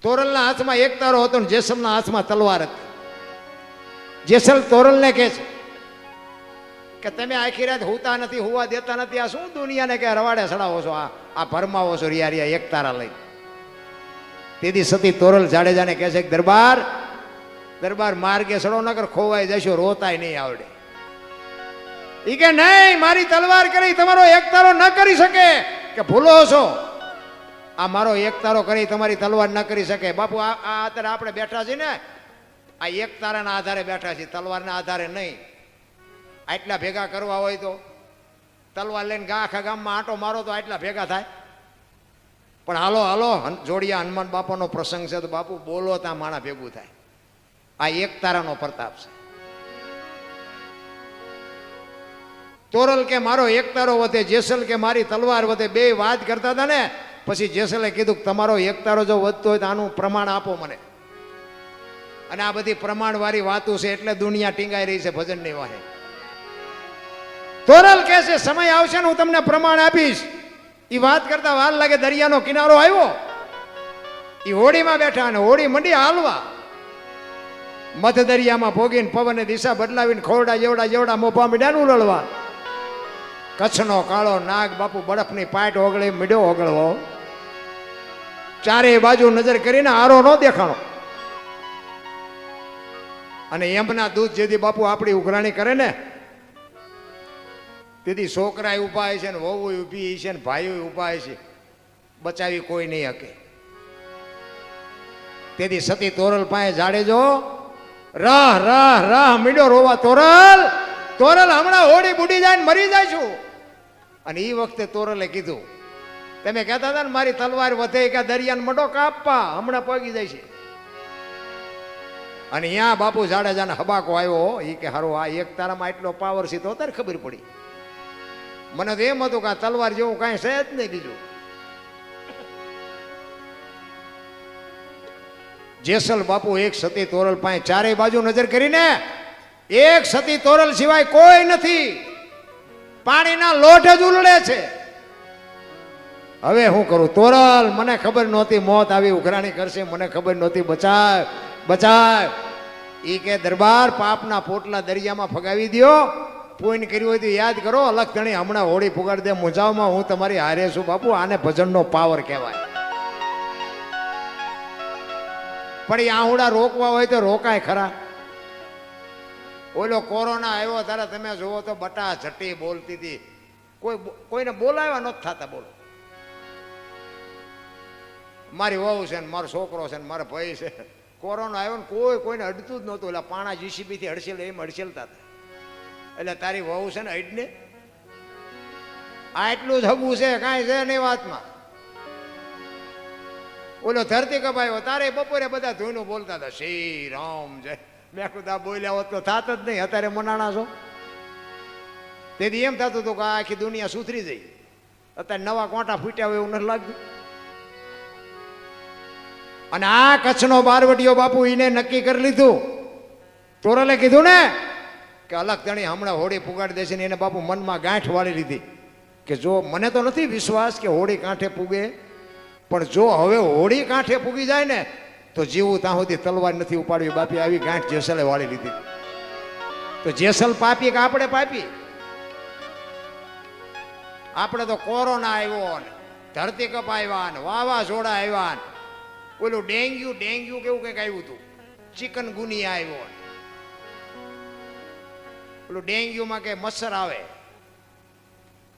તોરલના હાથમાં એક તારો હતો ને જેસલના હાથમાં તલવાર હતી. જેસલ તોરલને કહે છે કે તમે આખી રાત હોતા નથી, હોવા દેતા નથી, આ શું દુનિયાને કે રવાડે સડાવો છો, આ ભરમાવો છો રિયા રિયા એક તારા લઈ. તેથી સતી તોરલ જાડેજાને કહે છે કે દરબાર દરબાર માર્ગે સડો નકર ખોવાઈ જશો, રોતાય નહીં આવડે. ઈ કે નહીં, મારી તલવાર કરી તમારો એક તારો ન કરી શકે, કે ભૂલો છો, આ મારો એક તારો કરી તમારી તલવાર ન કરી શકે. બાપુ આ અત્યારે આપણે બેઠા છીએ ને, આ એક તારાના આધારે બેઠા છીએ, તલવારના આધારે નહીં. આટલા ભેગા કરવા હોય તો તલવાર લઈને આખા ગામમાં આંટો મારો તો આટલા ભેગા થાય. પણ હાલો હાલો જોડિયા હનુમાન બાપાનો પ્રસંગ છે તો બાપુ બોલો ત્યાં માણા ભેગું થાય. આ એક તારાનો પ્રતાપ છે. તોરલ કે મારો એક તારો વધે, જેસલ કે મારી તલવાર વધે. બે વાત કરતા હતા ને, પછી જેસલે કીધું કે તમારો એક તારો જો વધતો હોય તો આનું પ્રમાણ આપો મને. અને આ બધી પ્રમાણ વાળી વાતો છે એટલે દુનિયા ટીંગાઈ રહી છે ભજનની વાહે. તોરલ કહે છે સમય આવશે ને હું તમને પ્રમાણ આપીશ. એ વાત કરતા વાર લાગે, દરિયાનો કિનારો આવ્યો, એ હોડીમાં બેઠા અને હોડી મંડી હાલવા. મધ દરિયામાં ભોગીને પવને દિશા બદલાવીને ખોરડા જેવડા જેવડા મોભા મીડાનું લડવા. કચ્છનો કાળો નાગ બાપુ બરફની પાટ ઓગળી મીડ્યો ઓગળવો. ચારે બાજુ નજર કરીને આરો ન દેખાણો. અને એમના દૂધ જેથી બાપુ આપણી ઉઘરાણી કરે ને તેથી છોકરા ઉભા છે ને વહુ ઊભી છે ને ભાઈઓ ઉભા છે, બચાવી કોઈ નહીં શકે. તેથી સતી તોરલ પાસે જાડેજો રાહ રાહ રાહ મીડ્યો રોવા. તોરલ તોરલ હમણાં હોડી બુડી જાય ને મરી જાય છું. અને એ વખતે તોરલે કીધું તમે કહેતા હતા ને મારી તલવાર વધે કે દરિયાને મડો કાપવા, હમણાં પગી જાય છે. અને અહીંયા બાપુ જાડેજાને હબાકો આવ્યો. એ કે હારો આ એક તારામાં એટલો પાવર છે તો અત્યારે ખબર પડી. મને તો એમ હતું કે આ તલવાર જેવું કાંઈ છે જ નહીં બીજું. જેસલ બાપુ એક સતી તોરલ પાસે ચારે બાજુ નજર કરીને, એક સતી તોરલ સિવાય કોઈ નથી, પાણીના લોટ જ ઉલડે છે. હવે હું કરું તોરલ, મને ખબર નહોતી મોત આવી ઉઘરાણી કરશે, મને ખબર નહોતી, બચાવ બચાવ. ઈ કે દરબાર પાપના પોટલા દરિયામાં ફગાવી દો, પૂન કર્યું હોય તો યાદ કરો, અલગ ધણી હમણાં હોળી ફુગાડી દે મુંજાવમાં, હું તમારી હારે છું. બાપુ આને ભજનનો પાવર કહેવાય. પણ એ આહુડા રોકવા હોય તો રોકાય ખરા. ઓલો કોરોના આવ્યો ત્યારે તમે જુઓ તો બટા ઝટી બોલતી હતી, કોઈને બોલાવ્યા નથી થતા. બોલો મારી વહુ છે ને મારો છોકરો છે ને મારા ભાઈ છે. કોરોના આવ્યો ને કોઈને અડતું જ નહોતું. એટલે પાણા જીસીબી થી હડસેલ એમ હડસેલતા હતા. એટલે તારી વહુ છે ને અડને આટલું જ હગું છે, કાંઈ છે નહીં વાતમાં. ઓલો ધરતી કપાયો તારે બપોરે બધા ધોઈનું બોલતા હતા શ્રી રામ જય. મેં કીધું બોલ્યા હોત તો થાત જ નહીં, અત્યારે મનાણા છો. તેથી એમ થતું હતું કે આખી દુનિયા સુધરી જઈ. અત્યારે નવા કોંટા ફૂટ્યા હોય એવું નથી લાગતું. અને આ કચ્છનો બારવટીયો બાપુ એને નક્કી કરી લીધું. તોરલે કીધું ને કે અલગ ધણી હમણાં હોળી પુગાડી દેશે ને એને બાપુ મનમાં ગાંઠ વાળી લીધી કે જો મને તો નથી વિશ્વાસ કે હોળી કાંઠે પૂગે, પણ જો હવે હોળી કાંઠે પૂગી જાય ને તો જીવું ત્યાં સુધી તલવાર નથી ઉપાડવી. બાપી આવી ગાંઠ જેસલે વાળી લીધી. તો જેસલ પાપી કે આપણે પાપી? આપણે તો કોરોના આવ્યો ને ધરતી કપ આવ્યા ને વાવાઝોડા આવ્યા ને ઓલું ડેન્ગ્યુ કેવું કંઈક આવ્યું હતું, ચિકન ગુનિયા આવ્યો. ઓલું ડેન્ગ્યુમાં કે મચ્છર આવે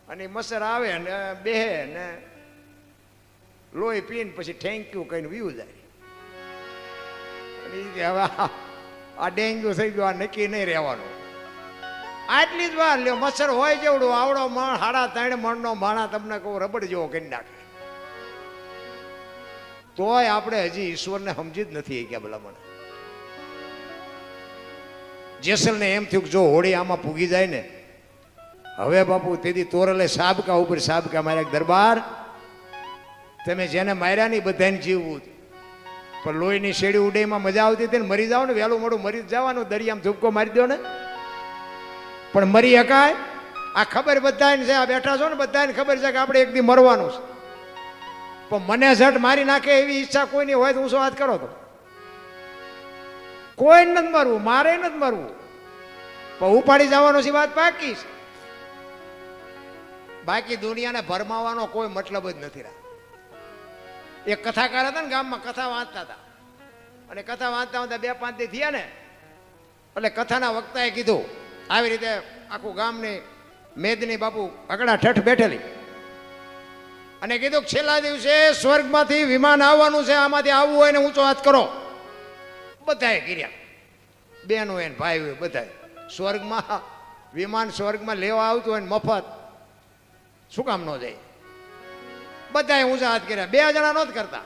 અને મચ્છર આવે ને બેહે ને લોહી પીને પછી થેન્ક યુ કહીને વીવું જાય. હવે આ ડેન્ગ્યુ થઈ ગયો, આ નક્કી નહીં રહેવાનું. આટલી જ વાર લ્યો, મચ્છર હોય જેવડું આવડો મણ 3.5 મણનો માણા તમને કહું રબડ જેવો કરી નાખે. તોય આપણે હજી ઈશ્વરને સમજી જ નથી કે ભલા મને. જેસલને એમ થયું કે જો હોળી આમાં પૂગી જાય ને હવે બાપુ. તેથી તોરલે સાબકા ઉપર સાબકા માર્યા. દરબાર તમે જેને માર્યા નહીં બધાને જીવવું, પણ લોહીની શેડી ઉડેમાં મજા આવતી હતી ને મરી જાવ ને વહેલું મોડું મરી જ જવાનું. દરિયામાં ધૂપકો મારી દો ને પણ મરી શકાય? આ ખબર બધાને છે, આ બેઠા છો ને બધાને ખબર છે કે આપણે એક દી મરવાનું છે. પણ મને ઝટ મારી નાખે એવી ઈચ્છા કોઈની હોય તો હું શું વાત કરો તો કોઈ નથી મારવું, મારે નથી મારવું, પણ ઉપાડી જવાનો છે વાત પાકી છે. બાકી દુનિયાને ભરમાવાનો કોઈ મતલબ જ નથી રહ્યા. એક કથાકાર હતા ને ગામમાં, કથા વાંચતા હતા અને કથા વાંચતા વાંચતા 2-5 દી થયા ને એટલે કથાના વક્તાએ કીધું આવી રીતે આખું ગામની મેદની બાપુ અકડા ઠઠ બેઠેલી અને કીધું કે છેલ્લા દિવસે સ્વર્ગમાંથી વિમાન આવવાનું છે, આમાંથી આવવું હોય ને ઊંચો હાથ કરો. બધાએ કર્યા, બહેનો એને ભાઈઓ બધાએ. સ્વર્ગમાં વિમાન સ્વર્ગમાં લેવા આવતું હોય ને મફત, શું કામ ન જાય? બધાએ ઊંચા હાથ કર્યા. 2 જણા નહોતા કરતા,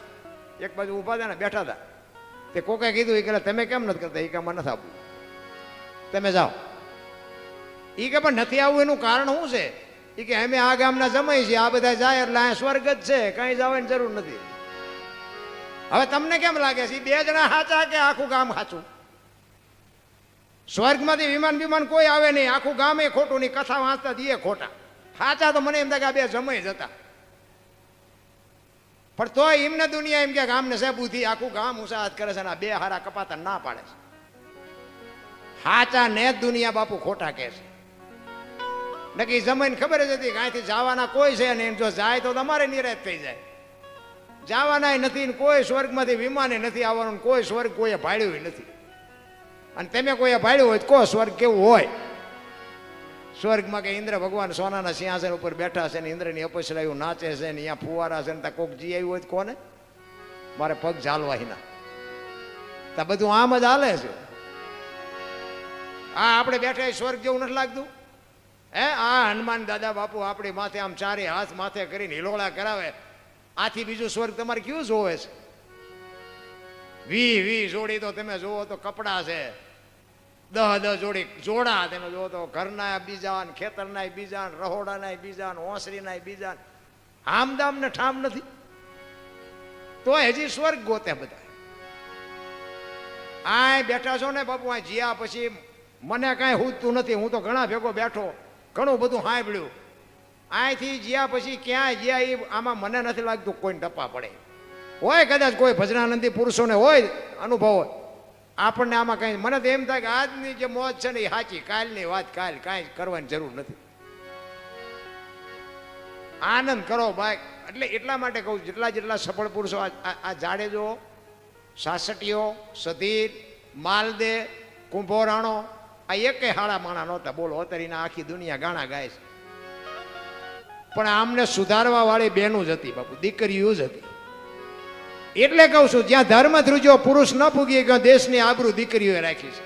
એક બાજુ ઊભા હતા ને બેઠા હતા. તે કોકે કીધું એ કે તમે કેમ નથી કરતા? એ કામમાં નથી આવવું, તમે જાઓ. એ કે પણ નથી આવવું એનું કારણ શું છે? એ કે અમે આ ગામના જમાઈ છીએ, આ બધા જાય એટલે અહીંયા સ્વર્ગ જ છે, કઈ જવાની જરૂર નથી. હવે તમને કેમ લાગે છે 2 જણા સાચા કે આખું ગામ સાચું? સ્વર્ગમાંથી વિમાન કોઈ આવે નહીં, આખું ગામ એ ખોટું નહીં, કથા વાંચતા દઈએ ખોટા. સાચા તો મને એમ થાય કે આ 2 જમાઈ જ હતા. પણ તોય એમને દુનિયા એમ કે ગામને છે બુદ્ધિ, આખું ગામ ઊંચા હાથ કરે છે અને આ 2 હારા કપાતા ના પાડે છે. સાચા ને દુનિયા બાપુ ખોટા કહે છે. નક્કી જમાઈને ખબર જ હતી કે અહીંથી જવાના કોઈ છે ને, જો જાય તો તમારે નિરાશ થઈ જાય. જવાના નથી ને કોઈ સ્વર્ગમાંથી વિમાને નથી આવવાનું, કોઈ સ્વર્ગ કોઈએ ભાડ્યું નથી. અને તમે કોઈએ ભાડ્યું હોય તો કહો સ્વર્ગ કેવું હોય? સ્વર્ગમાં કે ઇન્દ્ર ભગવાન સોનાના સિંહાસન ઉપર બેઠા છે ને ઇન્દ્રની અપસરાયું નાચે છે ને અહીંયા ફુવારા છે ને ત્યાં કોક જી આવ્યું હોય તો કોને મારે પગ ઝાલવાના? તા બધું આમ જ હાલે છે. આ આપણે બેઠા સ્વર્ગ જેવું નથી લાગતું? હે, આ હનુમાન દાદા બાપુ આપણી માથે આમ 4 હાથ માથે કરીને હિલોળા કરાવે, આથી બીજું સ્વર્ગ તમારે કયું જોવે છે? 20 જોડી તો તમે જુઓ તો કપડા છે, 10 જોડી જોડા તમે જુઓ તો ઘરના બીજા ને ખેતરના બીજા ને રહોડાના બીજા ને ઓસરીના બીજા. આમદામ ને ઠામ નથી તો હજી સ્વર્ગ ગોતે બધા. આ બેઠા છો ને બાપુ, આ જીયા પછી મને કાંઈ હૂજતું નથી. હું તો ઘણા ભેગો બેઠો, ઘણું બધું સાંભળ્યું. અહીંથી જ્યાં પછી ક્યાં જ્યાં એ આમાં મને નથી લાગતું કોઈને ટપ્પા પડે. હોય કદાચ કોઈ ભજનાનંદી પુરુષોને હોય અનુભવ હોય, આપણને આમાં કંઈ મને તો એમ થાય કે આજની જે મોજ છે ને એ સાચી, કાલની વાત કાલ, કાંઈ કરવાની જરૂર નથી. આનંદ કરો ભાઈ. એટલે એટલા માટે કહું, જેટલા સફળ પુરુષો આ જાડેજો, સાસટીઓ, સધીર, માલદે, કુંભો રાણો, આ એકે હાળા માણા નહોતા. બોલો, અત્યારે આખી દુનિયા ગાણા ગાય છે. પણ આમને સુધારવા વાળી બેનું જ હતી બાપુ, દીકરીઓ જ હતી. એટલે કહું છું, જ્યાં ધર્મ ધ્રુજો પુરુષ ન પૂગી ગયો, દેશની આબરૂ દીકરીઓએ રાખી છે.